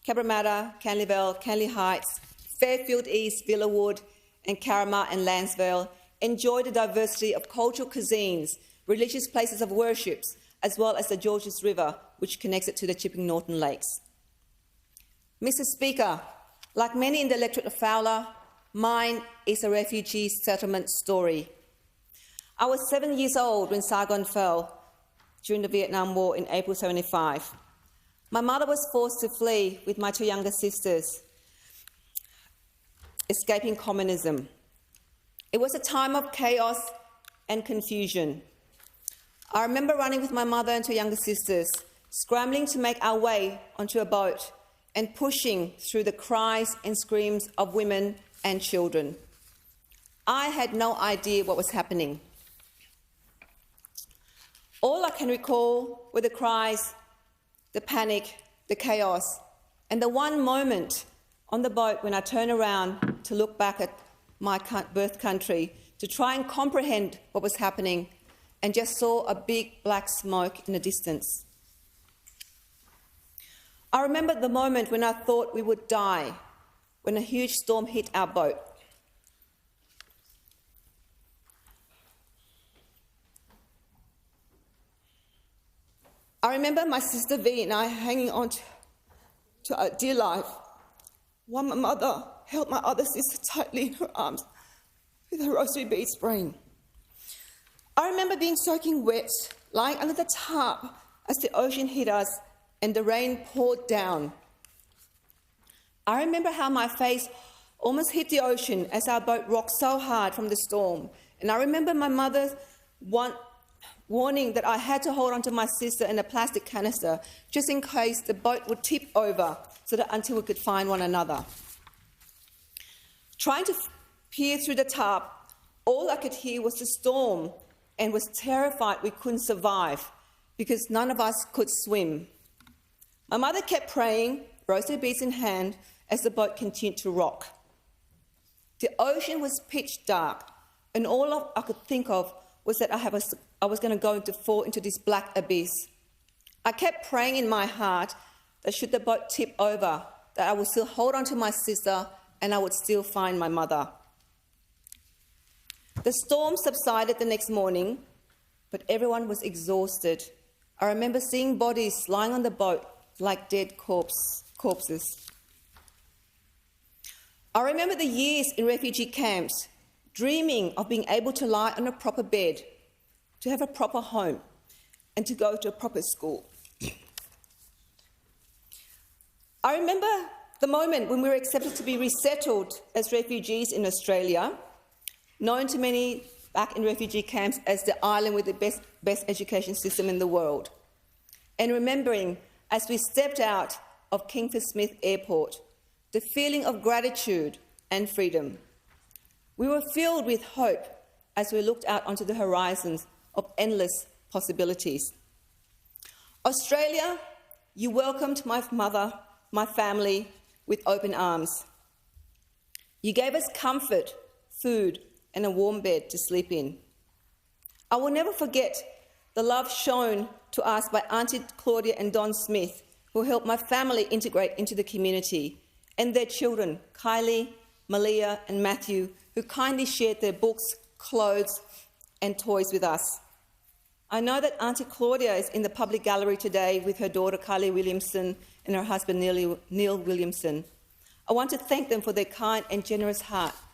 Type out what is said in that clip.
Cabramatta, Canleyvale, Canley Heights, Fairfield East, Villawood, and Carramar and Lansvale enjoy the diversity of cultural cuisines, religious places of worship, as well as the Georges River, which connects it to the Chipping Norton Lakes. Mr. Speaker, like many in the electorate of Fowler, mine is a refugee settlement story. I was 7 years old when Saigon fell during the Vietnam War in April 1975. My mother was forced to flee with my two younger sisters, escaping communism. It was a time of chaos and confusion. I remember running with my mother and two younger sisters, scrambling to make our way onto a boat and pushing through the cries and screams of women and children. I had no idea what was happening. All I can recall were the cries, the panic, the chaos, and the one moment on the boat when I turned around to look back at my birth country to try and comprehend what was happening, and just saw a big black smoke in the distance. I remember the moment when I thought we would die, when a huge storm hit our boat. I remember my sister V and I hanging on to our dear life, while my mother held my other sister tightly in her arms with her rosary bead spraying. I remember being soaking wet, lying under the tarp as the ocean hit us and the rain poured down. I remember how my face almost hit the ocean as our boat rocked so hard from the storm. And I remember my mother warning that I had to hold onto my sister in a plastic canister just in case the boat would tip over until we could find one another. Trying to peer through the tarp, all I could hear was the storm and was terrified we couldn't survive because none of us could swim. My mother kept praying, rosary beads in hand, as the boat continued to rock. The ocean was pitch dark, and all I could think of was that I was going to fall into this black abyss. I kept praying in my heart that should the boat tip over, that I would still hold on to my sister and I would still find my mother. The storm subsided the next morning, but everyone was exhausted. I remember seeing bodies lying on the boat like dead corpses. I remember the years in refugee camps, dreaming of being able to lie on a proper bed, to have a proper home, and to go to a proper school. I remember the moment when we were accepted to be resettled as refugees in Australia, known to many back in refugee camps as the island with the best education system in the world. And remembering, as we stepped out of Kingsford Smith Airport, the feeling of gratitude and freedom. We were filled with hope as we looked out onto the horizons of endless possibilities. Australia, you welcomed my mother, my family, with open arms. You gave us comfort, food, and a warm bed to sleep in. I will never forget the love shown to us by Auntie Claudia and Don Smith, who helped my family integrate into the community, and their children, Kylie, Malia, and Matthew, who kindly shared their books, clothes, and toys with us. I know that Auntie Claudia is in the public gallery today with her daughter, Kylie Williamson, and her husband, Neil Williamson. I want to thank them for their kind and generous heart